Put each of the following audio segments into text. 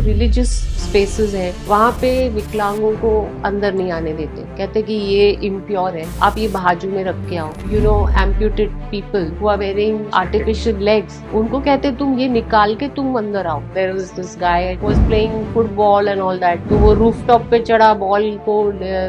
Religious spaces है वहाँ पे विकलांगों को अंदर नहीं आने देते, कहते कि ये इम्प्योर है, आप ये बाजू में रख के आओ. You know amputated people who are wearing artificial legs, उनको कहते तुम ये निकाल के तुम अंदर आओ. There was this guy was playing football and all that, तो वो रूफ टॉप पे चढ़ा बॉल को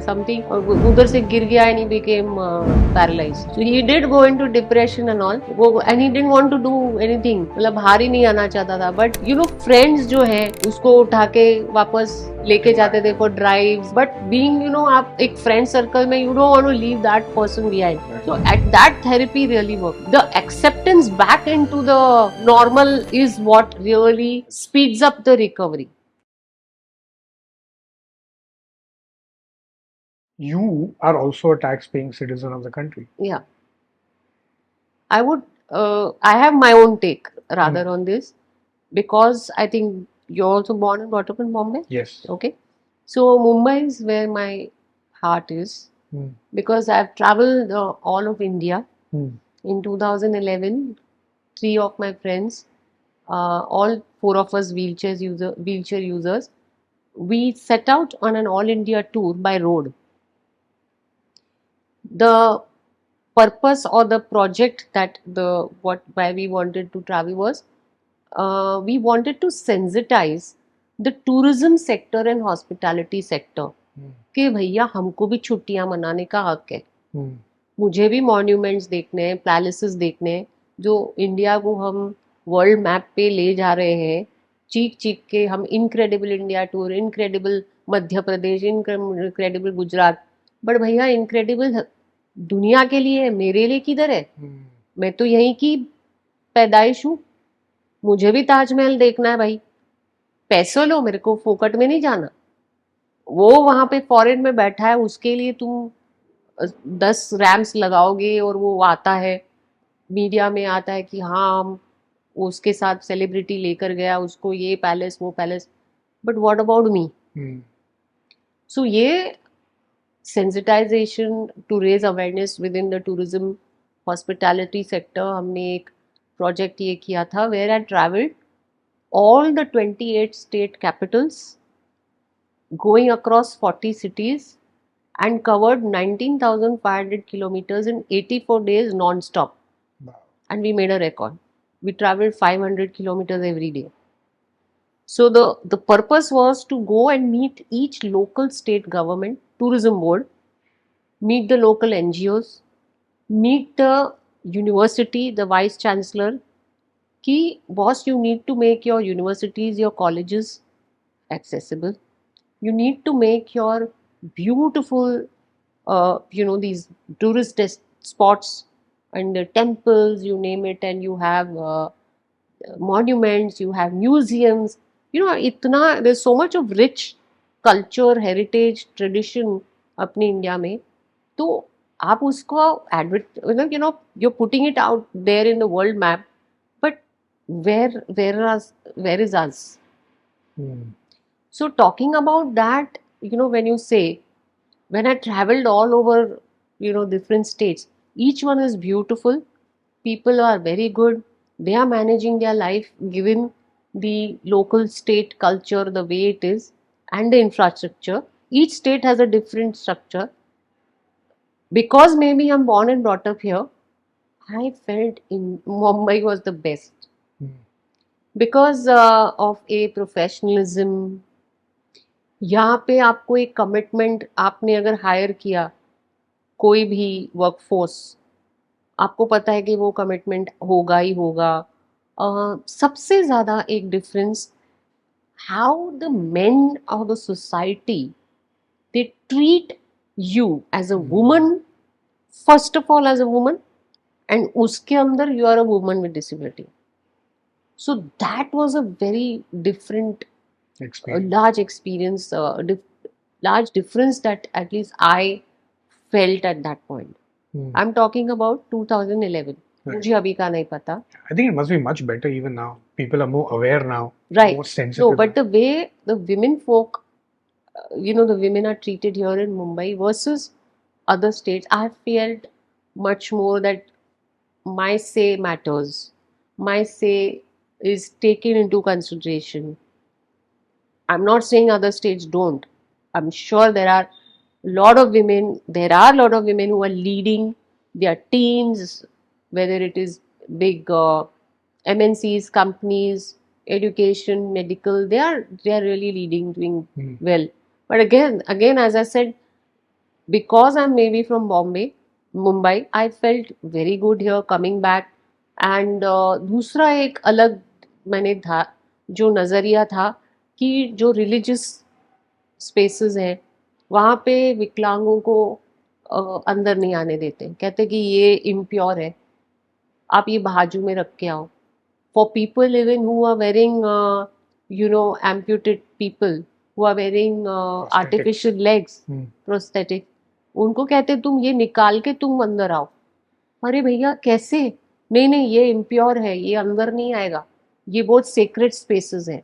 समथिंग और उधर से गिर गया and he became paralysed. So he did go into depression and all, वो and he didn't want to do anything, मतलब बाहर ही नहीं आना चाहता था. बट यू नो फ्रेंड्स जो है उसको उठा के वापस लेके जाते थे for drives. But being you know आप एक फ्रेंड सर्कल में you don't want to leave that person behind. So at that therapy really work. The acceptance back into the normal is what really speeds up the recovery. You are also a tax-paying citizen of the country. Yeah, I would. I have my own take rather on this, because I think you're also born and brought up in Bombay. Yes. Okay, so Mumbai is where my heart is, because I've traveled all of India. In 2011, 3 of my friends, all 4 of us wheelchair users, we set out on an all India tour by road. The purpose or the project that why we wanted to travel was, we wanted to sensitize the tourism sector and hospitality sector कि भैया हमको भी छुट्टियां मनाने का हक है. मुझे भी मॉन्यूमेंट्स देखने हैं, पैलेसेस देखने हैं, जो इंडिया को हम वर्ल्ड मैप पे ले जा रहे हैं. चीख चीख के हम incredible India tour, incredible Madhya Pradesh, incredible Gujarat. But भैया इनक्रेडिबल दुनिया के लिए है, मेरे लिए किधर है? मैं तो यहीं की पैदाइश हूँ, मुझे भी ताजमहल देखना है भाई. पैसे लो, मेरे को फोकट में नहीं जाना. वो वहां पे फॉरेन में बैठा है, उसके लिए तुम 10 रैम्स लगाओगे और वो आता है, मीडिया में आता है कि हाँ हम उसके साथ सेलिब्रिटी लेकर गया उसको, ये पैलेस वो palace. But what about me? So ये sensitization to raise awareness within the tourism hospitality sector, हमने एक project ये किया था where I traveled all the 28 state capitals, going across 40 cities and covered 19,500 kilometers in 84 days non-stop. Wow. And we made a record. We traveled 500 kilometers every day. So the purpose was to go and meet each local state government, tourism board, meet the local NGOs, meet the university, the vice chancellor, कि boss, you need to make your universities, your colleges accessible. You need to make your beautiful, these tourist spots and the temples, you name it, and you have monuments, you have museums. You know, इतना there's so much of rich culture, heritage, tradition अपने India में. तो आप उसको advert you know you putting it out there in the world map, but where is us? So talking about that, you know when you say, when I travelled all over you know different states, each one is beautiful, people are very good, they are managing their life given the local state culture the way it is and the infrastructure. Each state has a different structure. Because maybe I'm born and brought up here, I felt in Mumbai was the best. Because of a professionalism. यहाँ पे आपको एक commitment, आपने अगर higher किया कोई भी workforce, आपको पता है कि वो कमिटमेंट होगा ही होगा. सबसे ज़्यादा एक difference, how the main of the society they treat you as a woman, first of all as a woman, and उसके अंदर you are a woman with disability. So that was a very different large experience, large difference that at least I felt at that point. I'm talking about 2011. मुझे अभी का नहीं पता. I think it must be much better even now. People are more aware now. Right. More sensitive. No, but the way the women folk, the women are treated here in Mumbai versus other states, I felt much more that my say matters. My say is taken into consideration. I'm not saying other states don't. I'm sure there are a lot of women. There are a lot of women who are leading their teams, whether it is big MNCs, companies, education, medical. They are really leading, doing well. But again, as I said, because I'm maybe from Mumbai, I felt very good here coming back. And दूसरा एक अलग मैंने था जो नज़रिया था कि जो रिलीजियस स्पेसेस हैं वहाँ पे विकलांगों को अंदर नहीं आने देते, कहते कि ये इम्प्योर है, आप ये बाजू में रख के आओ. For people even who are wearing amputated people who are wearing artificial legs, prosthetic, उनको कहते तुम ये निकाल के तुम अंदर आओ. अरे भैया कैसे? नहीं नहीं, ये इम्प्योर है, ये अंदर नहीं आएगा, ये बहुत सेक्रेट स्पेसेस हैं.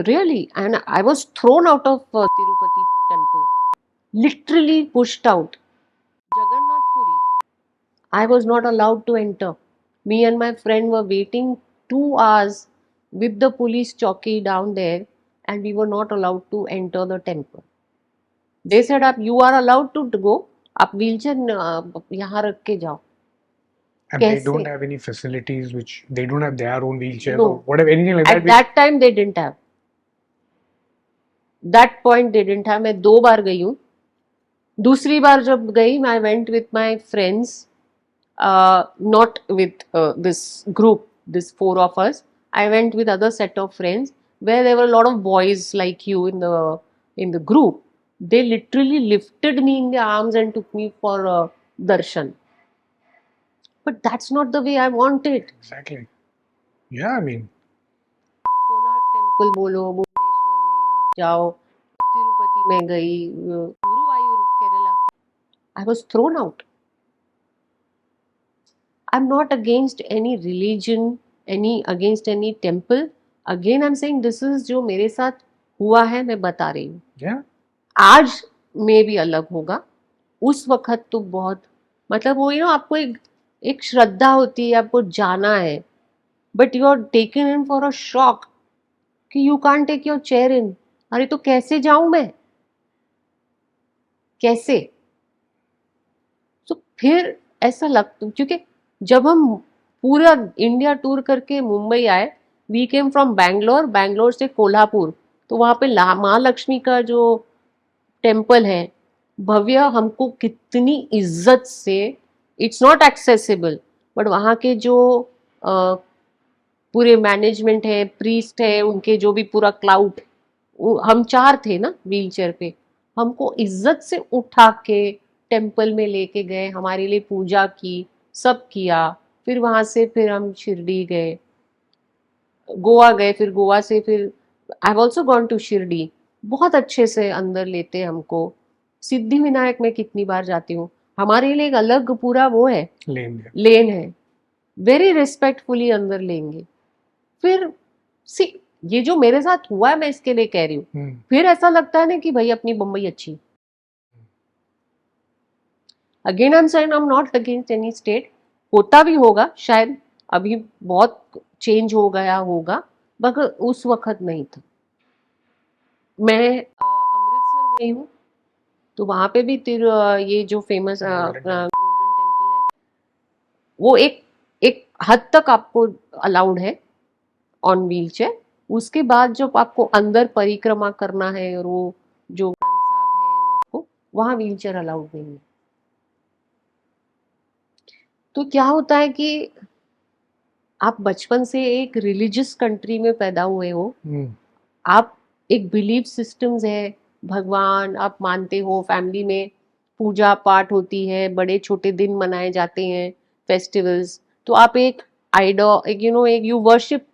Really, and I was thrown out of Tirupati temple, literally pushed out. Jagannath Puri, I was not allowed to enter. Me and my friend were waiting 2 hours with the police chowki down there, and we were not allowed to enter the temple. They said, you are allowed to go, आप wheelchair यहाँ रख के जाओ. And they कैसे? don't have any facilities, which they don't have their own wheelchairs No. or whatever, anything like At that. that time they didn't have. That point they didn't have. मैं 2 बार गई हूँ. दूसरी बार जब गई, I went with my friends, not with this group, this 4 of us. I went with other set of friends where there were a lot of boys like you in the group. They literally lifted me in their arms and took me for darshan. But that's not the way I want it. Exactly. Yeah, I mean, Konark temple बोलो, भुवनेश्वर में आप जाओ, तिरुपति में गई, Guruvayur Kerala, I was thrown out. I'm not against any religion, against any temple. Again, I'm saying this is जो मेरे साथ हुआ है, मैं बता रही हूँ. yeah. आज में भी अलग होगा. उस वक्त तो बहुत, मतलब वो आपको एक श्रद्धा होती है, आपको जाना है, but you are taken in for a shock कि you can't take your chair in. अरे तो कैसे जाऊं मैं, कैसे? तो फिर ऐसा लगता, क्योंकि जब हम पूरा इंडिया टूर करके मुंबई आए, वी केम फ्रॉम बैंगलोर से कोल्हापुर, तो वहाँ पे महालक्ष्मी का जो टेम्पल है भव्य, हमको कितनी इज्जत से, इट्स नॉट एक्सेसिबल, बट वहाँ के जो पूरे मैनेजमेंट है, प्रीस्ट है, उनके जो भी पूरा क्लाउड, हम 4 थे ना व्हीलचेयर पे, हमको इज्जत से उठा के टेम्पल में लेके गए, हमारे लिए पूजा की, सब किया. फिर वहाँ से फिर हम शिरडी गए, गोवा गए, फिर गोवा से फिर I have also gone to Shirdi. बहुत अच्छे से अंदर लेते हमको. सिद्धि विनायक में कितनी बार जाती हूँ, हमारे लिए एक अलग पूरा वो है, लेन है, वेरी रिस्पेक्टफुली अंदर लेंगे. फिर ये जो मेरे साथ हुआ है, मैं इसके लिए कह रही हूँ. फिर ऐसा लगता है ना कि भाई अपनी बम्बई अच्छी. Again I am saying I am not against any state. होता भी होगा शायद, अभी बहुत चेंज हो गया होगा, मगर उस वक्त नहीं था. मैं अमृतसर गई हूँ, तो वहां पे भी ये जो फेमस गोल्डन टेम्पल है, वो एक हद तक आपको अलाउड है ऑन व्हीलचेयर. उसके बाद जब आपको अंदर परिक्रमा करना है, और वो जो साहब है आपको वहां व्हीलचेयर अलाउड नहीं है. तो क्या होता है कि आप बचपन से एक रिलीजियस कंट्री में पैदा हुए हो, आप एक बिलीफ सिस्टम्स है, भगवान आप मानते हो, फैमिली में पूजा पाठ होती है, बड़े छोटे दिन मनाए जाते हैं, फेस्टिवल्स, तो आप एक आइडल, एक यू वर्शिप,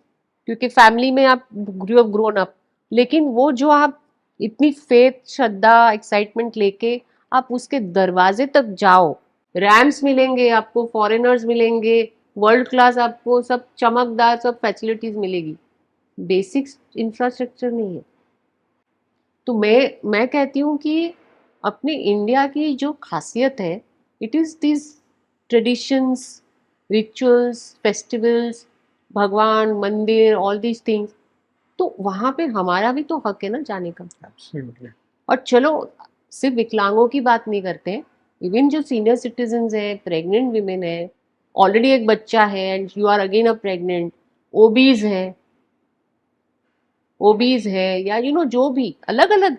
क्योंकि फैमिली में आप ग्रोन अप. लेकिन वो जो आप इतनी फेथ, श्रद्धा, एक्साइटमेंट लेके आप उसके दरवाजे तक जाओ, रैम्स मिलेंगे आपको, फॉरेनर्स मिलेंगे, वर्ल्ड क्लास आपको सब चमकदार सब फैसिलिटीज मिलेगी, बेसिक इंफ्रास्ट्रक्चर नहीं है. तो मैं कहती हूँ कि अपने इंडिया की जो खासियत है, it is this traditions, rituals, festivals, भगवान, मंदिर, ऑल दीज थिंग्स. तो वहां पे हमारा भी तो हक है ना जाने का। Absolutely. और चलो सिर्फ विकलांगों की बात नहीं करते हैं, इवन जो सीनियर सिटीजन है, प्रेग्नेंट विमेन है, ऑलरेडी एक बच्चा है and you are again a pregnant, obese है, ओबीज है, या जो भी अलग अलग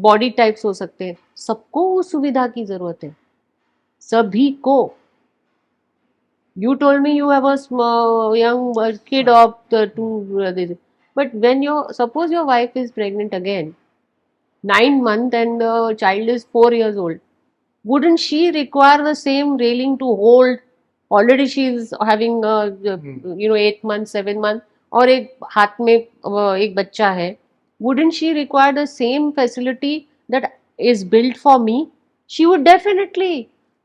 बॉडी टाइप्स हो सकते हैं, सबको उस सुविधा की जरूरत है, सभी को। You told me you have a small young kid Son. of the two this, but when your suppose your wife is pregnant again, 9 months and the child is 4 years old, wouldn't she require the same railing to hold? Already she is having 8 months, 7 months, और एक हाथ में एक बच्चा है. Wouldn't she require the same facility that is built for me? She would definitely.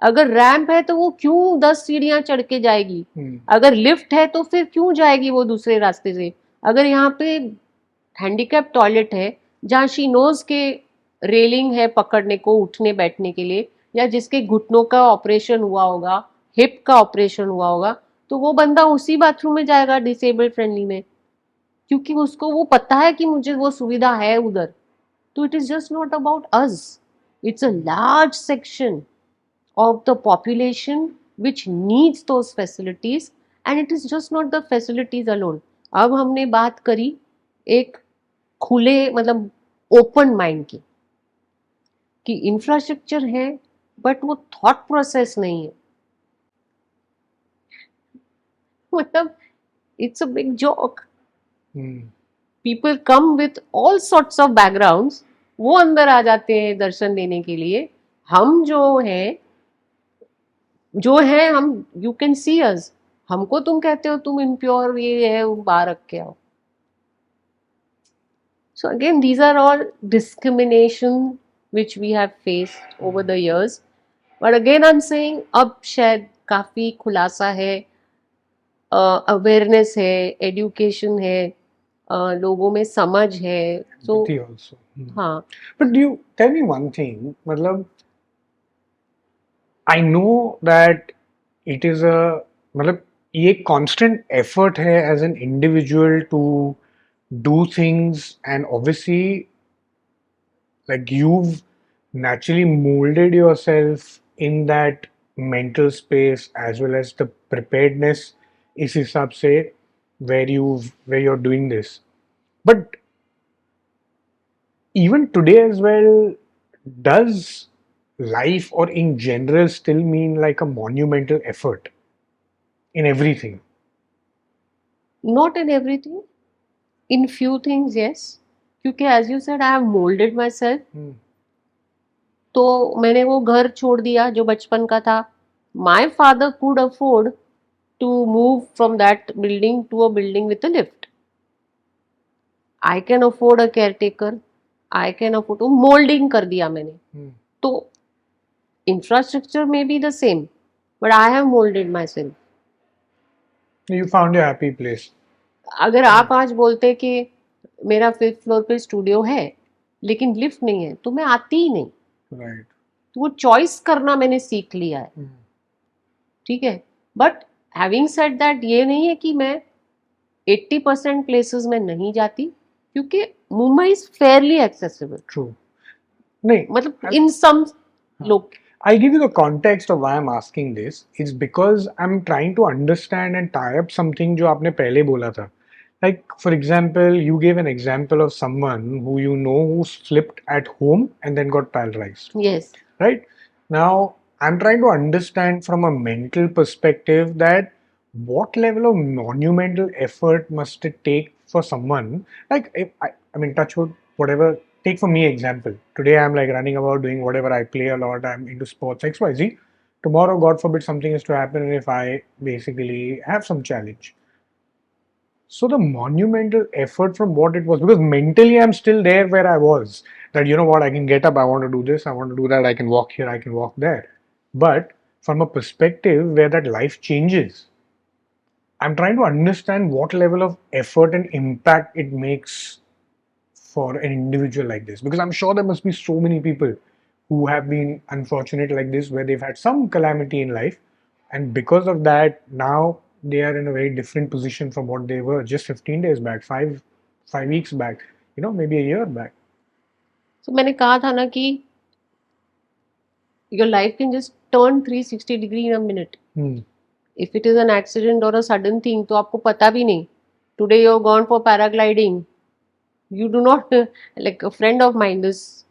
अगर ramp है तो वो क्यों 10 सीढ़ियां चढ़ के जाएगी? अगर लिफ्ट है तो फिर क्यों जाएगी वो दूसरे रास्ते से? अगर यहाँ पे हैंडीकैप टॉयलेट है जहाँ शी नोज के रेलिंग है पकड़ने को, उठने बैठने के लिए, या जिसके घुटनों का ऑपरेशन हुआ होगा, हिप का ऑपरेशन हुआ होगा, तो वो बंदा उसी बाथरूम में जाएगा डिसेबल्ड फ्रेंडली में, क्योंकि उसको वो पता है कि मुझे वो सुविधा है उधर. तो it is just not about us, it's a large section of the population which needs those facilities, and it is just not the facilities alone. अब हमने बात करी एक खुले मतलब ओपन माइंड की, कि इंफ्रास्ट्रक्चर है बट वो थॉट प्रोसेस नहीं है. मतलब it's a big joke. People come with all sorts of backgrounds, वो अंदर आ जाते हैं दर्शन देने के लिए. हम जो है हम, यू कैन सी अस, हमको तुम कहते हो तुम इम्प्योर ये है वो बाहर रख के आओ. So again these are all discrimination which we have faced over the years. But again I am saying अब शायद काफी खुलासा है, अवेयरनेस है, एजुकेशन है, लोगों में समझ है. सो Empathy also. हाँ. But do you tell me one thing? मतलब I know that it is a मतलब ये constant effort है as an individual to do things, and obviously like you've naturally molded yourself in that mental space as well as the preparedness इस हिसाब से where you're doing this. But even today as well, does life or in general still mean like a monumental effort in everything? Not in everything, in few things yes, क्योंकि as you said I have molded myself. तो मैंने वो घर छोड़ दिया जो बचपन का था. My father could afford to move from that building to a building with a lift. I can afford a caretaker, I can afford, moulding कर दिया मैंने. तो इंफ्रास्ट्रक्चर में be the same, but I have moulded myself. You found your happy place. अगर आप आज बोलते कि मेरा 5th फ्लोर पे स्टूडियो है लेकिन लिफ्ट नहीं है, तो मैं आती ही नहीं. Right. तो वो चॉइस करना मैंने सीख लिया है. ठीक है. बट हैविंग सेड दैट, ये नहीं है कि मैं 80% प्लेसेस में नहीं जाती, क्योंकि Mumbai is fairly accessible. True. नहीं, मतलब इन सम लोग. I'll give you the context of why I'm asking this. It's because I'm trying to understand and tie up something जो आपने पहले बोला था. Like, for example, you gave an example of someone who you know who slipped at home and then got paralyzed. Yes. Right? Now, I'm trying to understand from a mental perspective that what level of monumental effort must it take for someone, like if I mean touch wood, whatever, take for me example. Today I'm like running about doing whatever, I play a lot, I'm into sports XYZ. Tomorrow, God forbid, something is to happen and if I basically have some challenge. So the monumental effort from what it was, because mentally I'm still there where I was. That you know what, I can get up, I want to do this, I want to do that, I can walk here, I can walk there. But from a perspective where that life changes, I'm trying to understand what level of effort and impact it makes for an individual like this. Because I'm sure there must be so many people who have been unfortunate like this, where they've had some calamity in life, and because of that, now they are in a very different position from what they were just 15 days back, 5 5 weeks back, maybe a year back. So मैंने कहा था ना कि your life can just turn 360 degree in a minute. If it is an accident or a sudden thing, तो आपको पता भी नहीं. Today you're gone for paragliding. You do not like a friend of mine, this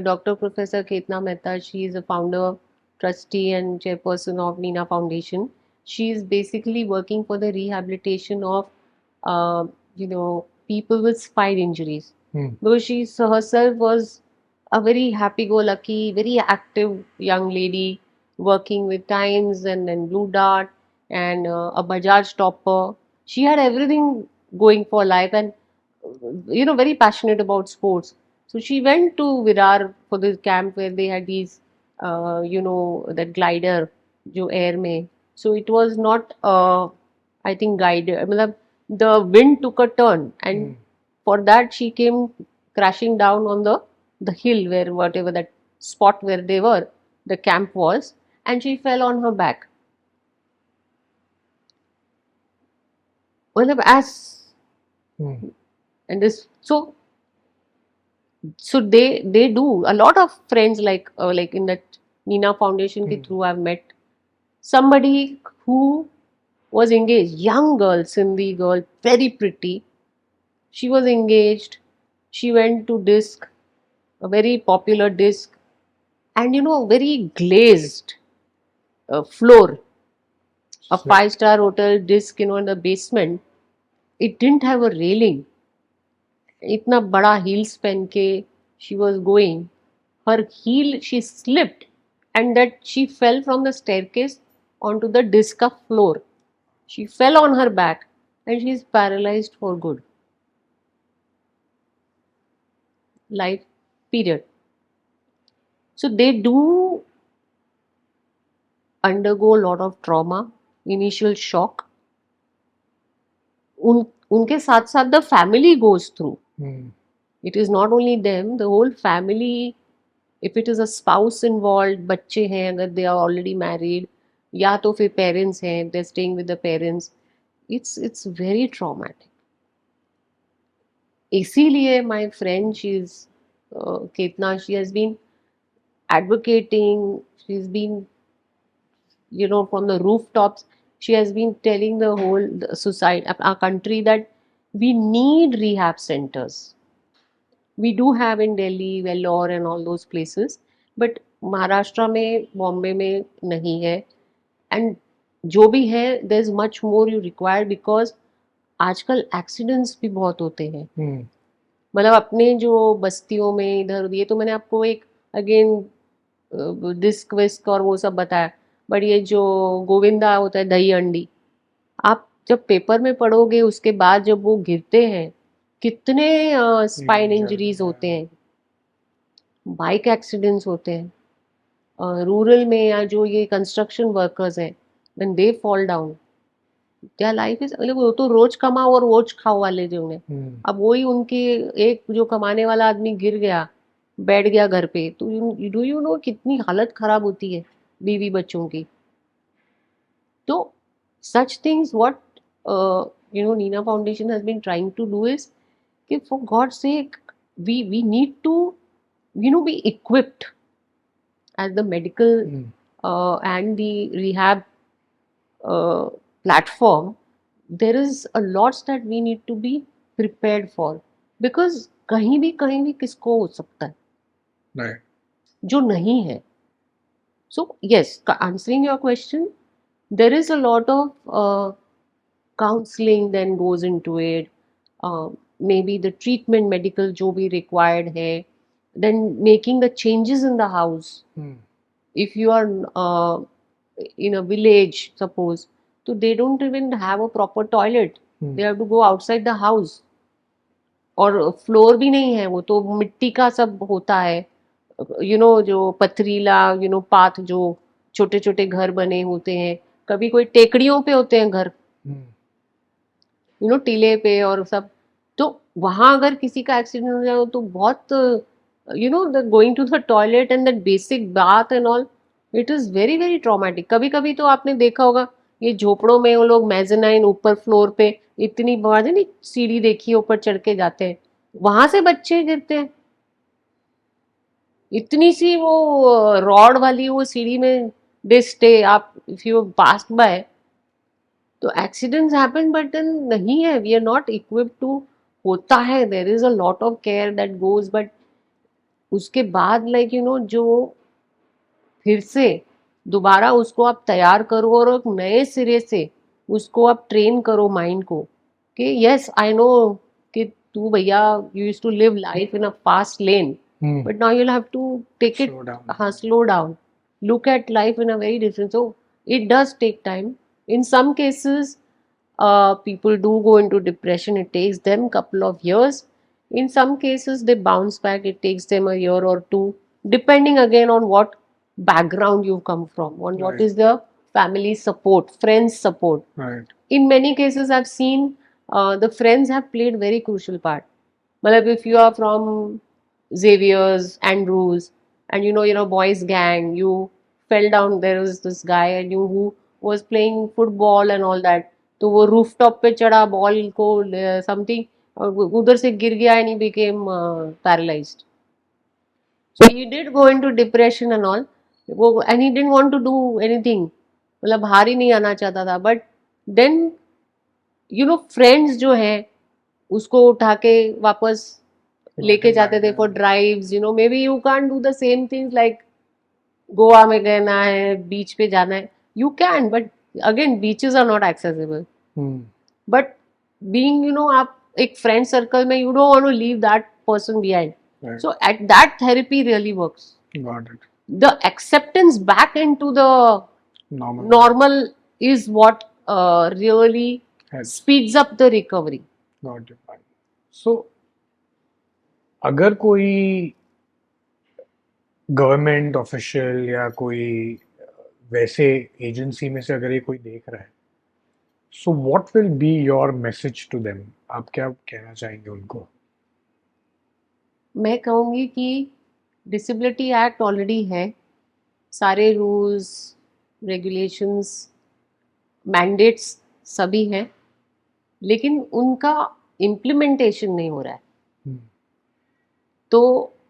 Dr. Professor Ketna Mehta. She is a founder, trustee, and chairperson of Nina Foundation. She is basically working for the rehabilitation of, uh, people with spine injuries. Because she herself was a very happy-go-lucky, very active young lady working with Times and Blue Dart and a Bajaj topper. She had everything going for life and very passionate about sports. So she went to Virar for this camp where they had these, that glider, जो air में. So it was not, I think, guided. I mean, the wind took a turn, and for that she came crashing down on the hill where whatever that spot where they were, the camp was, and she fell on her back. मतलब as and this so they do a lot of friends like in that Nina Foundation ke through I've met somebody who was engaged, young girl, Sindhi girl, very pretty. She was engaged. She went to disc, a very popular disc, and very glazed floor, a So- 5-star hotel disc, in the basement. It didn't have a railing. इतना बड़ा heels पहन के she was going. Her heel, she slipped, and that she fell from the staircase onto the disc floor. She fell on her back, and she is paralyzed for good. Life, period. So they do undergo a lot of trauma, initial shock. उनके साथ साथ the family goes through. It is not only them, the whole family. If it is a spouse involved, बच्चे हैं अगर they are already married, या तो फिर parents हैं, they're staying with the parents, it's very traumatic. इसीलिए my friend, she's Ketna, she has been advocating, she's been, from the rooftops, she has been telling the whole society, our country, that we need rehab centers. We do have in Delhi, Vellore and all those places, but Maharashtra में, बॉम्बे में नहीं है. And जो भी है, there is much more you require, because आजकल accidents भी बहुत होते हैं. मतलब अपने जो बस्तियों में इधर, ये तो मैंने आपको एक अगेन डिस्क विस्क और वो सब बताया, बट ये जो गोविंदा होता है, दही अंडी, आप जब पेपर में पढ़ोगे उसके बाद जब वो गिरते हैं, कितने स्पाइन इंजरीज होते हैं, बाइक एक्सीडेंट्स होते हैं. रूरल में या जो ये कंस्ट्रक्शन वर्कर्स हैं, when they fall down, their life is, मतलब वो तो रोज कमाओ और रोज खाओ वाले जो हैं. अब वही उनके एक जो कमाने वाला आदमी गिर गया, बैठ गया घर पे, तो डू यू नो कितनी हालत खराब होती है बीवी बच्चों की. तो such things, what Nina Foundation has been trying to do is, कि for God's sake, we need to be equipped as the medical and the rehab platform. There is a lot that we need to be prepared for, because कहीं भी किसको हो सकता है, Right. जो नहीं है. So yes, answering your question, there is a lot of counseling then goes into it. Maybe the treatment medical जो भी required है, then making the changes in the house. If you are in a village, suppose, so they don't even have a proper toilet. They have to go outside the house. और floor भी नहीं है, वो तो मिट्टी का सब होता है, जो पथरीला, पाथ, जो छोटे छोटे घर बने होते हैं, कभी कोई टेकड़ियों पे होते हैं घर, टीले पे और सब. तो वहां अगर किसी का एक्सीडेंट हो जाए तो बहुत, the going to the toilet and that basic bath and all, it is very very traumatic. कभी कभी तो आपने देखा होगा ये झोपड़ों में वो लोग मेज़नाइन ऊपर फ्लोर पे इतनी बार नहीं सीढ़ी देखी है, ऊपर चढ़ के जाते हैं, वहां से बच्चे गिरते हैं। इतनी सी वो रॉड वाली वो सीढ़ी में दे स्टे, आप इफ यू पास बाय, तो एक्सीडेंट्स हैपन, बट देन नहीं है, we are not equipped to. होता है, there is a lot of care that goes, but उसके बाद लाइक जो फिर से दोबारा उसको आप तैयार करो और एक नए सिरे से उसको आप ट्रेन करो माइंड को कि यस आई नो कि तू भैया you use to live life in a fast lane, Hmm. but now you'll have to take it, Slow down. slow down, look at life in a very different. So it does take time. In some cases, people do go into depression. It takes them couple of years. In some cases, they bounce back. It takes them a year or two, depending again on what background you've come from, on what Right. is the family support, friends support. Right. In many cases, I've seen the friends have played very crucial part. Matlab, if you are from Xavier's, Andrews, and boys gang, you fell down. There was this guy and you who was playing football and all that. तो वो rooftop पे चढ़ा ball को something उधर से गिर गया and he became paralyzed. So he did go into depression and all. वो and he didn't want to do anything. मतलब बाहर ही नहीं आना चाहता था. But then फ्रेंड्स जो हैं उसको उठा के वापस लेके जाते थे for drives. Maybe you can't do the same things like Goa में गना है, बीच पे जाना है, you can, but again beaches are not accessible. Hmm. But being आप एक फ्रेंड सर्कल में you don't want to leave that person behind. Right. So at that therapy really works. Got it. The acceptance back into the Normal. normal is what really Helps. speeds up the recovery. Got your point. So, अगर कोई government official या कोई वैसे agency में से अगर ये कोई देख रहा है, so what will be your message to them? आप क्या कहना चाहेंगे उनको? मैं कहूँगी कि डिसेबिलिटी एक्ट ऑलरेडी है, सारे रूल्स रेगुलेशंस मैंडेट्स सभी हैं, लेकिन उनका इम्प्लीमेंटेशन नहीं हो रहा है. Hmm. तो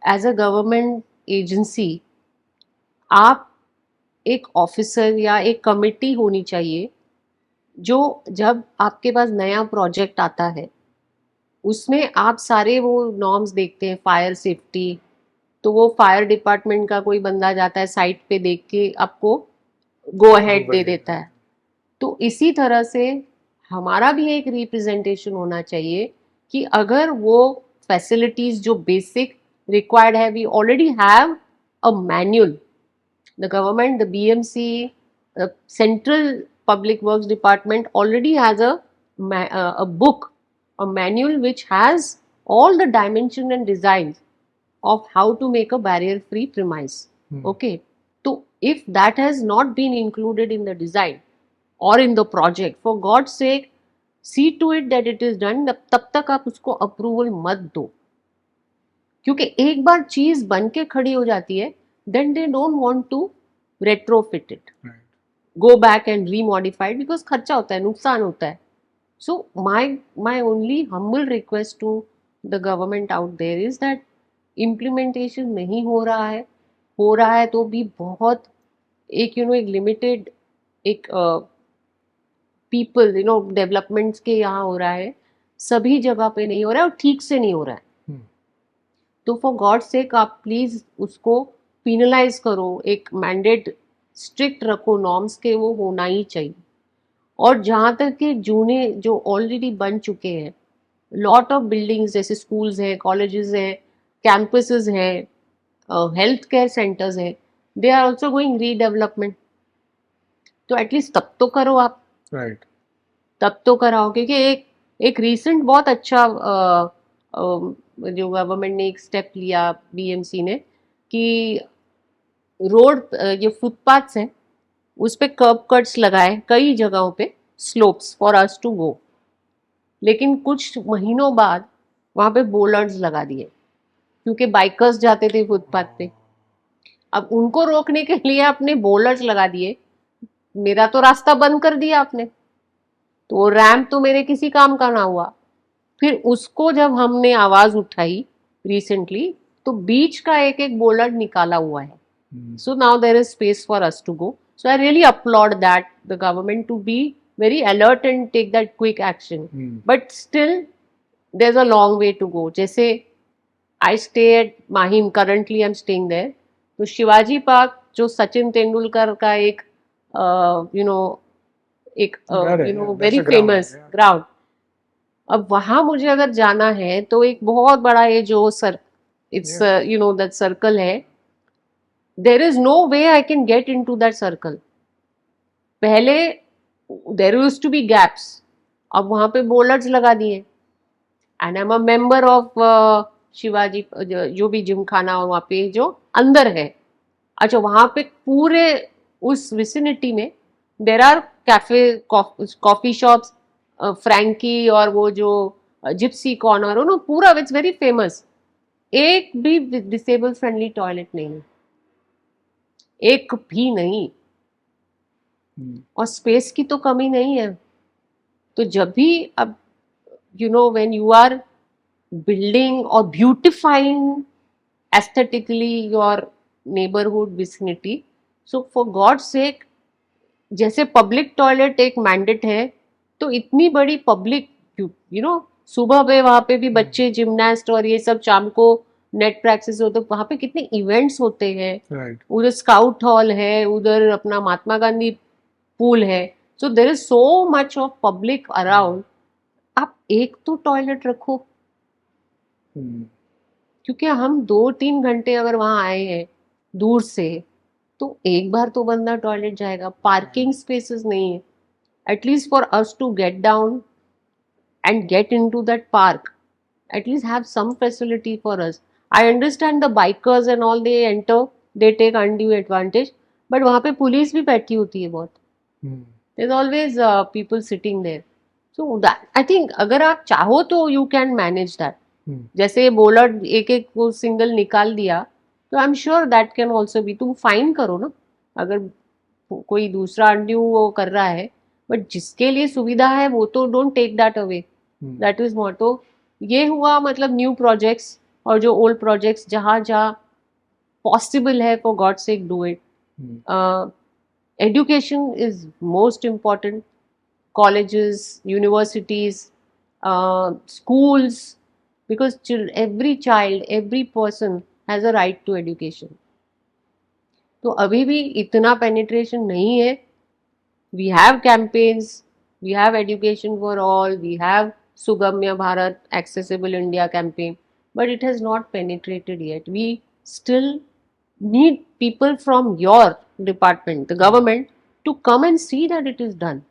एज अ गवर्नमेंट एजेंसी आप एक ऑफिसर या एक कमिटी होनी चाहिए जो जब आपके पास नया प्रोजेक्ट आता है उसमें आप सारे वो नॉर्म्स देखते हैं, फायर सेफ्टी, तो वो फायर डिपार्टमेंट का कोई बंदा जाता है साइट पे देख के आपको गो अहेड दे देता है. तो इसी तरह से हमारा भी एक रिप्रेजेंटेशन होना चाहिए कि अगर वो फैसिलिटीज जो बेसिक रिक्वायर्ड है, we already have a manual. The government, the BMC, the Central Public Works Department already has a book, a manual which has all the dimension and designs of how to make a barrier-free premise. Hmm. Okay, so if that has not been included in the design or in the project, for God's sake, see to it that it is done. तब तक आप उसको approval मत दो, क्योंकि एक बार चीज बन के खड़ी हो जाती है, then they don't want to retrofit it, Right. go back and remodify it, because खर्चा होता है, नुकसान होता है. So my only humble request to the government out there is that implementation नहीं हो रहा है तो भी बहुत एक एक लिमिटेड एक पीपल डेवलपमेंट्स के यहाँ हो रहा है, सभी जगह पे नहीं हो रहा है और ठीक से नहीं हो रहा है. Hmm. तो फॉर गॉड सेक आप प्लीज उसको पिनलाइज करो, एक मैंडेट स्ट्रिक्ट रखो नॉर्म्स के, वो होना ही चाहिए. और जहाँ तक कि जूने जो ऑलरेडी बन चुके हैं, लॉट ऑफ बिल्डिंग्स जैसे स्कूल्स हैं, कॉलेजेस हैं, कैंपसेस हैं, हेल्थ केयर सेंटर्स हैं, they are also going redevelopment. तो एटलीस्ट तब तो करो आप, Right. तब तो कराओ. क्योंकि एक रीसेंट बहुत अच्छा जो गवर्नमेंट ने एक स्टेप लिया, बीएमसी ने, कि रोड जो फुटपाथ्स हैं उस पे कर्ब कट्स लगाए कई जगहों पे, slopes for us to go. लेकिन कुछ महीनों बाद वहां पे बोलर्स लगा दिए, क्योंकि बाइकर्स जाते थे फुटपाथ पे. अब उनको रोकने के लिए आपने बोलर्स लगा दिए, मेरा तो रास्ता बंद कर दिया आपने, तो वो रैंप तो मेरे किसी काम का ना हुआ। फिर उसको जब हमने आवाज उठाई रिसेंटली, तो बीच का एक एक बोलर निकाला हुआ है। So now there is space for us to go. So I really applaud that the government to be very alert and take that quick action. But still, there's a long way to go. जैसे I stay at Mahim, currently I'm staying there. तो Shivaji park जो सचिन तेंदुलकर का एक एक घर है, that's very a ground, famous yeah. Ground, अब वहां मुझे अगर जाना है तो एक बहुत बड़ा ये जो sir it's Yes. That circle है, there is no way I can get in to that circle. पहले there use to be gaps, अब वहां पे बोलर्स लगा दिए। And I am a member of Shivaji जो भी जिम खाना वहां पे जो अंदर है। अच्छा, वहां पे पूरे उस विसिनिटी में there are cafe, coffee shops, frankie और वो जो जिप्सी कॉर्नर हो ना, पूरा इट्स वेरी फेमस। एक भी डिसेबल फ्रेंडली टॉयलेट नहीं है, एक भी नहीं। और स्पेस की तो कमी नहीं है। तो जब भी अब व्हेन यू आर बिल्डिंग और beautifying aesthetically your neighbourhood vicinity, so for God sake, जैसे पब्लिक टॉयलेट एक मैंडेट है, तो इतनी बड़ी पब्लिक सुबह पे वहां पे भी बच्चे जिमनास्ट और ये सब, शाम को नेट प्रैक्टिस होते, वहां पे कितने इवेंट्स होते हैं। Right. उधर स्काउट हॉल है, उधर अपना महात्मा गांधी पूल है। So there is so much of public around. आप एक तो टॉयलेट रखो, क्योंकि हम 2-3 घंटे अगर वहां आए हैं दूर से, तो एक बार तो बंदा टॉयलेट जाएगा। पार्किंग स्पेसेस नहीं है, at least for us to get down and get into that park, at least have some facility for us. I understand the bikers and all, they enter, they take undue advantage, but वहाँ पे police भी बैठी होती है बहुत। there's always people sitting there. So that I think अगर आप चाहो तो you can manage that. जैसे बॉलर एक एक वो सिंगल निकाल दिया, तो आई am sure that can also be. तुम फाइन करो ना अगर कोई दूसरा अनड्यू वो कर रहा है, बट जिसके लिए सुविधा है वो तो don't take that away. That is motto. ये हुआ मतलब न्यू प्रोजेक्ट्स, और जो ओल्ड प्रोजेक्ट्स जहाँ जहाँ पॉसिबल है, for God sake do it. Education is most important. colleges, universities, schools, because every child, every person has a right to education. तो अभी भी इतना penetration नहीं है। We have campaigns, we have education for all, we have Sugamya Bharat, Accessible India campaign, but it has not penetrated yet. We still need people from your department, the government, to come and see that it is done.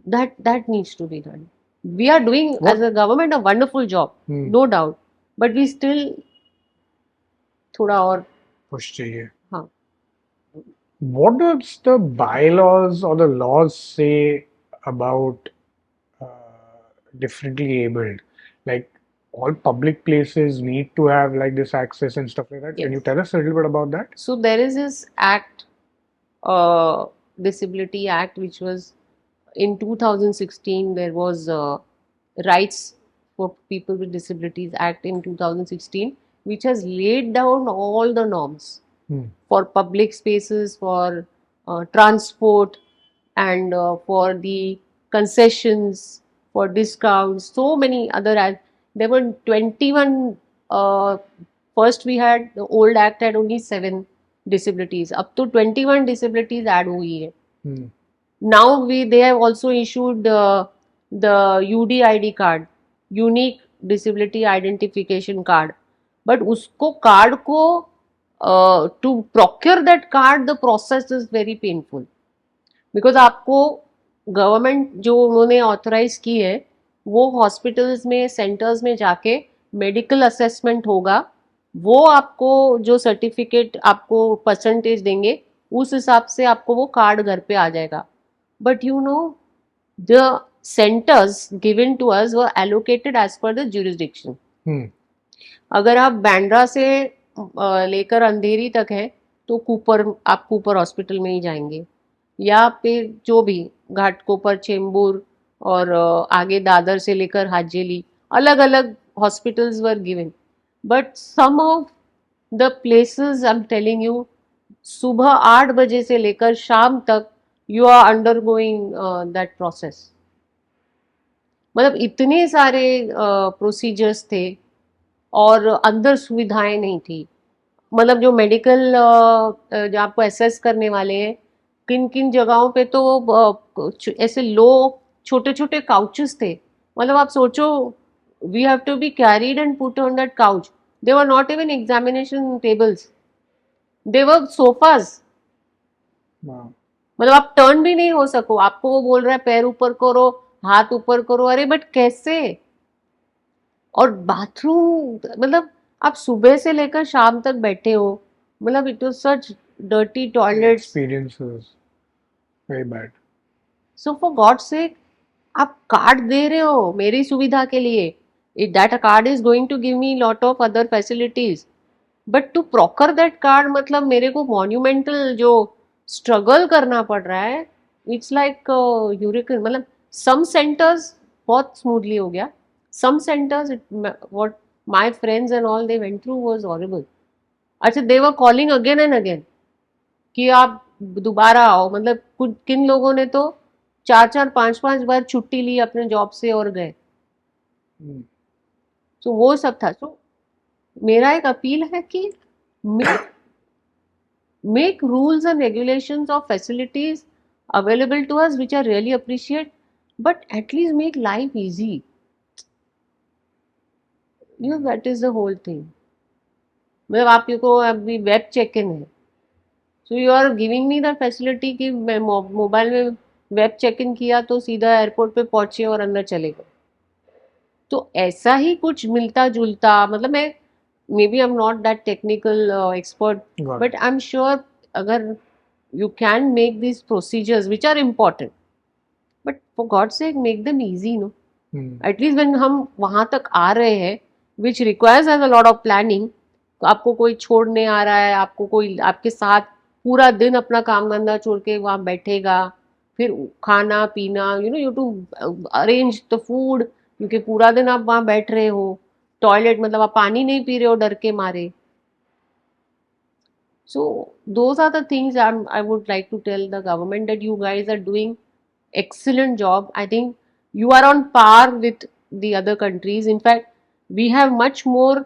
That needs to be done. We are doing as a government a wonderful job, no doubt, but we still थोड़ा और push चाहिए. हाँ। What does the bylaws or the laws say about differently abled? Like all public places need to have like this access and stuff like that. Can you tell us a little bit about that? So there is this act, Disability Act, which was in 2016. There was Rights for People with Disabilities Act in 2016, which has laid down all the norms for public spaces, for transport, and for the concessions, for discounts, so many other acts. There were 21. First we had, the old act had only 7 disabilities. Up to 21 disabilities add हुई है. Now they have also issued the UDID card, Unique Disability Identification Card. But उसको card को to procure that card, the process is very painful, because आपको government जो उन्होंने authorise की है, वो हॉस्पिटल्स में, सेंटर्स में जाके मेडिकल असेसमेंट होगा, वो आपको जो सर्टिफिकेट आपको परसेंटेज देंगे, उस हिसाब से आपको वो कार्ड घर पे आ जाएगा. But the centres given to us were allocated as per the jurisdiction. अगर आप बैंड्रा से लेकर अंधेरी तक है, तो आप कूपर हॉस्पिटल में ही जाएंगे. या फिर जो भी घाटकोपर, चेंबूर और आगे दादर से लेकर हाजीली, अलग अलग hospitals were given. But some of the places I am telling you, सुबह 8 बजे से लेकर शाम तक you are undergoing that process. मतलब इतने सारे प्रोसीजर्स थे और अंदर सुविधाएं नहीं थी. मतलब जो मेडिकल जो आपको एसेस करने वाले हैं, किन किन जगहों पे तो ऐसे लो छोटे छोटे काउचेस थे. मतलब आप सोचो, we have to be carried and put on that couch. They were not even examination tables, they were sofas. हाँ. मतलब आप टर्न भी नहीं हो सको, आपको वो बोल रहा है पैर ऊपर करो, हाथ ऊपर करो. अरे बट कैसे? और बाथरूम, मतलब आप सुबह से लेकर शाम तक बैठे हो. मतलब it was such dirty The toilets. experience is very bad. So for God से, आप कार्ड दे रहे हो मेरी सुविधा के लिए. If that card is going to give me lot of other facilities, but to procure that card, मतलब मेरे को मॉन्यूमेंटल जो स्ट्रगल करना पड़ रहा है. इट्स लाइक यूरिकन. मतलब सम सेंटर्स बहुत स्मूथली हो गया, some centres what my friends and all they went through was horrible. अच्छा, they were calling again and again कि आप दोबारा आओ. मतलब कुछ किन लोगों ने तो 4-4 5-5 बार छुट्टी ली अपने जॉब से और गए. Hmm. तो वो सब था. तो मेरा एक अपील है कि make rules and regulations of facilities available to us which are really appreciated, but at least make life easy. That is the whole thing. मतलब आपको अभी वेब चेक इन है, so you are giving me the facility कि मैं mobile में web check इन किया तो सीधा एयरपोर्ट पे पहुंचे और अंदर चले गए. तो ऐसा ही कुछ मिलता जुलता, मतलब मैं maybe I am not that technical expert, Got but it. I am sure अगर you can make these procedures which are important, but for God's sake make them easy, no? Hmm. At least when हम वहां तक आ रहे हैं, which requires us a lot of planning, तो आपको कोई छोड़ने आ रहा है, आपको कोई आपके साथ पूरा दिन अपना काम धंधा छोड़ के वहां बैठेगा, फिर खाना पीना, you to arrange the food, क्योंकि पूरा दिन आप वहां बैठ रहे हो. टॉयलेट, मतलब आप पानी नहीं पी रहे हो डर के मारे. So those are the things I would like to tell the government, that you guys are doing excellent job. I think you are on par with the other countries. In fact, we have much more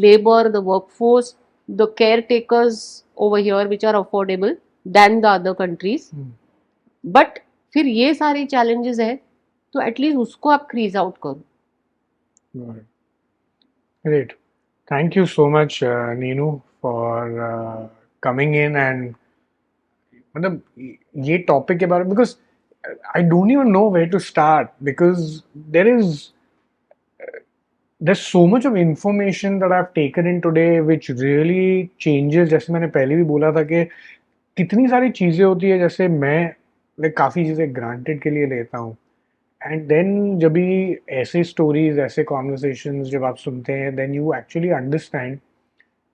labor, the workforce, the caretakers over here which are affordable than the other countries. Hmm. But फिर ये सारी challenges है, तो at least उसको आप crease out करो. Got it. Great. Thank you so much, Neenu, for coming in and मतलब ये टॉपिक के बारे में, because I don't even know where to start, because there is there's so much of information that I've taken in today which really changes. जैसे मैंने पहले भी बोला था कि कितनी सारी चीज़ें होती है, जैसे मैं काफ़ी चीज़ें ग्रांटेड के लिए लेता हूँ. एंड देन जब भी ऐसे स्टोरीज, ऐसे कॉन्वर्सेशंस जब आप सुनते हैं, देन यू एक्चुअली अंडरस्टैंड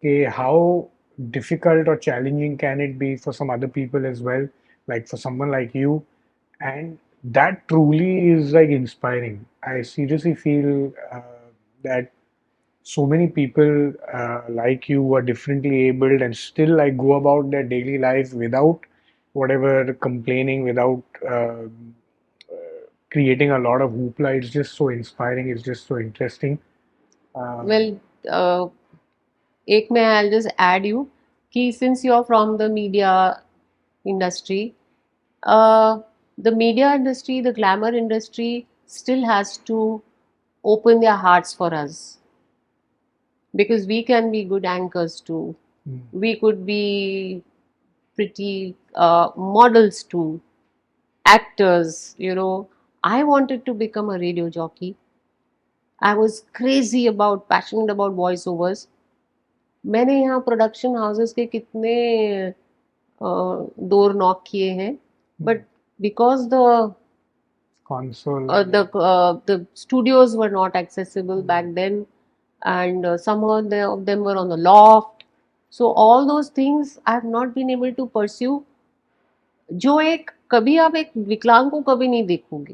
कि how difficult or challenging can it be for some other people as well, like for someone like you. And that truly is like inspiring. I seriously feel that so many people like you are differently abled and still like go about their daily life without whatever complaining, without creating a lot of hoopla. It's just so inspiring. It's just so interesting. Well, एक मैं I'll just add you कि since you're from the media industry, uh, the media industry, the glamour industry still has to open their hearts for us, because we can be good anchors too. Mm. We could be pretty models too, actors. I wanted to become a radio jockey. I was crazy about, passionate about voiceovers. मैंने यहाँ production houses के कितने door knock किए हैं, but because Console. the studios were not accessible back then, and some of them were on the loft. So all those things I have not been able to pursue. जो एक कभी आप एक विकलांग को कभी नहीं देखोगे,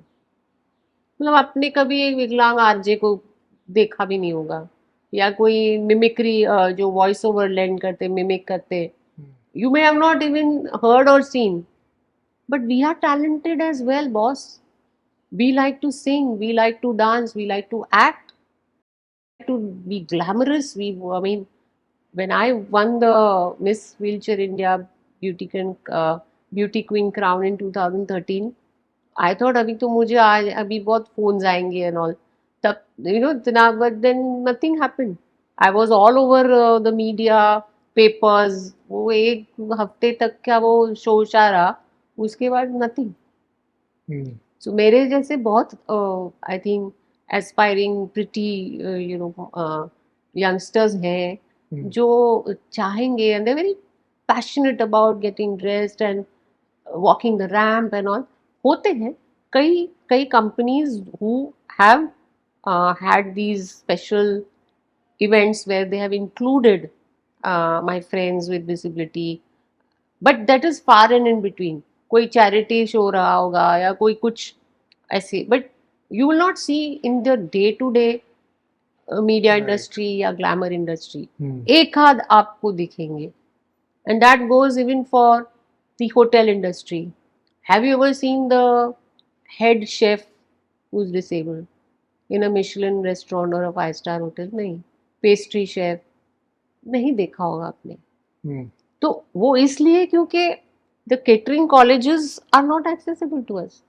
मतलब आपने कभी एक विकलांग आरजे को देखा भी नहीं होगा, या कोई मिमिक्री जो वॉइस ओवर लैंड करते मिमिक करते, you may have not even heard or seen, but we are talented as well, boss. We like to sing, we like to dance, we like to act, to be glamorous. I mean, when I won the Miss Wheelchair India beauty queen crown in 2013, I thought अभी तो मुझे आज अभी बहुत phones आएंगे and all. तब इतना, but then nothing happened. I was all over the media, papers. वो एक हफ्ते तक क्या वो शोशा रहा, उसके बाद nothing. Hmm. सो मेरे जैसे बहुत I think aspiring pretty youngsters हैं Hmm. जो चाहेंगे, and they very passionate about getting dressed and walking the ramp and all, होते हैं कई कई companies who have had these special events where they have included my friends with disability, but that is far and in between. कोई charity show रहा होगा या कोई कुछ ऐसे, but you will not see in the day to day media Right. Industry या glamour industry. Hmm. एक आध आपको दिखेंगे, and that goes even for the hotel industry. Have you ever seen the head chef who is disabled in a Michelin restaurant or a 5 star hotel? नहीं. Pastry chef नहीं देखा होगा आपने. Hmm. तो वो इसलिए क्योंकि the catering colleges are not accessible to us.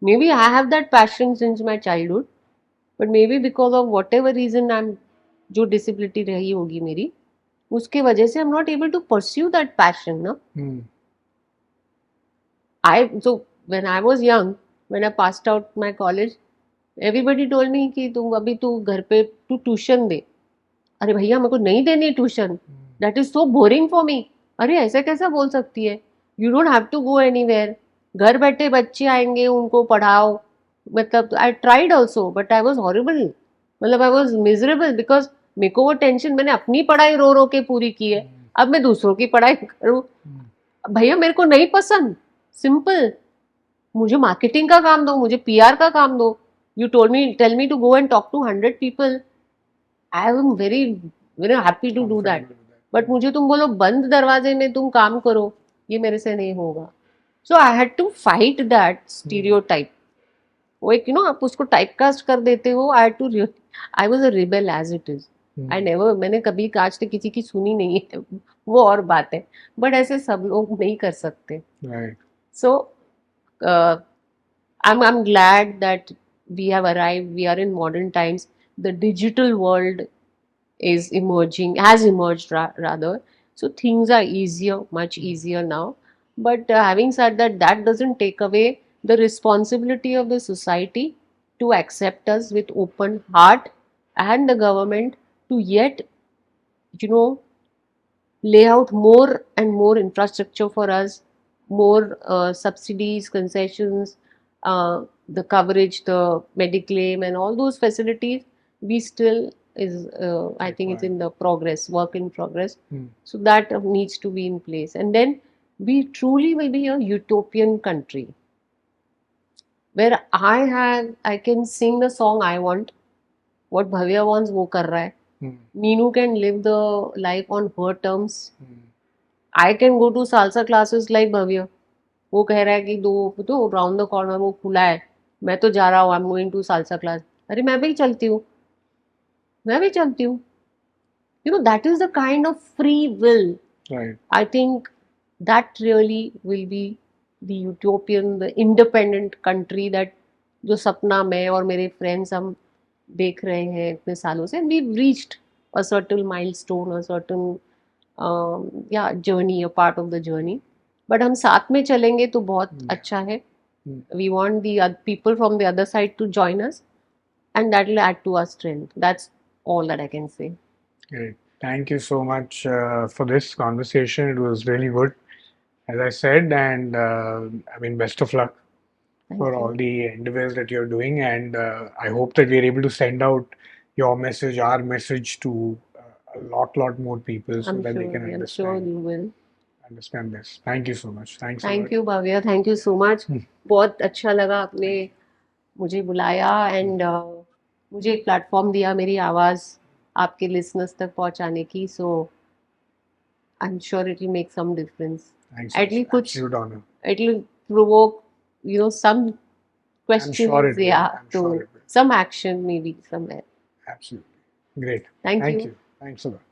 Maybe I have that passion since my childhood, but maybe because of whatever reason I'm जो disability रही होगी मेरी, उसके वजह से I'm not able to pursue that passion, ना. Hmm. So when I was young, when I passed out my college, everybody told me कि तू अभी तू घर पे तू ट्यूशन दे. अरे भैया मेरे को नहीं देनी tuition, that is so boring for me. अरे ऐसे कैसे बोल सकती है? You don't have to go anywhere. घर बैठे बच्चे आएंगे उनको पढ़ाओ. मतलब I tried also but I was horrible. मतलब आई वॉज मिजरेबल बिकॉज मेरे को वो टेंशन, मैंने अपनी पढ़ाई रो रो के पूरी की है, अब मैं दूसरों की पढ़ाई करूँ? भैया मेरे को नहीं पसंद. सिंपल. मुझे मार्केटिंग का काम दो, मुझे पीआर का काम दो. You told me tell me to go and talk to 100 people. I am very very happy to do that. Comfortable with that. But मुझे तुम बोलो बंद दरवाजे में तुम काम करो, ये मेरे से नहीं होगा. So I had to fight that stereotype. वो एक आप उसको टाइपकास्ट कर देते हो. I had to, I was a rebel as it is. I never, मैंने कभी आज तक किसी की सुनी नहीं है, वो और बात है, बट ऐसे सब लोग नहीं कर सकते. Right. So I'm glad that we have arrived. We are in modern times. The digital world is emerging, has emerged rather. So things are easier, much easier now. But having said that, that doesn't take away the responsibility of the society to accept us with open heart, and the government to yet, you know, lay out more and more infrastructure for us, more subsidies, concessions, the coverage, the mediclaim, and all those facilities. We still is, I think it's in the progress, work in progress. So that needs to be in place, and then we truly will be a utopian country where I can sing the song I want. What Bhavya wants, वो कर रहा है. Meenu can live the life on her terms. I can go to salsa classes like Bhavya. वो कह रहा है कि दो तो राउंड द कॉर्नर वो खुला है, मैं तो जा रहा हूँ, I am going to salsa class. अरे मैं भी चलती हूँ, मैं भी चलती हूँ. That is the kind of free will. Right. I think that really will be the utopian, the independent country, that जो सपना मैं और मेरे फ्रेंड्स हम देख रहे हैं इतने सालों से. We reached a certain milestone, a certain या journey, a part of the journey. But हम साथ में चलेंगे तो बहुत अच्छा है. We want the people from the other side to join us, and that will add to our strength. That's all that I can say. Great. Thank you so much for this conversation. It was really good, as I said, and I mean, best of luck Thank for you. all the endeavors that you're doing. And I hope that we're able to send out your message, our message to a lot more people so I'm that they sure. can I'm sure understand you will. understand this. Thank you so much. Thanks a thank lot. You Bhavya, thank you so much. Hmm. बहुत अच्छा लगा आपने Thank मुझे बुलाया and मुझे एक platform दिया मेरी आवाज़ आपके लिसनर्स तक पहुंचाने की. So I am sure it will make some difference. Thanks. At least कुछ Absolute honor. it will provoke, some I'm sure questions, it will. yeah, I'm to sure it will. some action maybe somewhere. Absolutely. Great. Thank Thank you. you. Thanks a lot.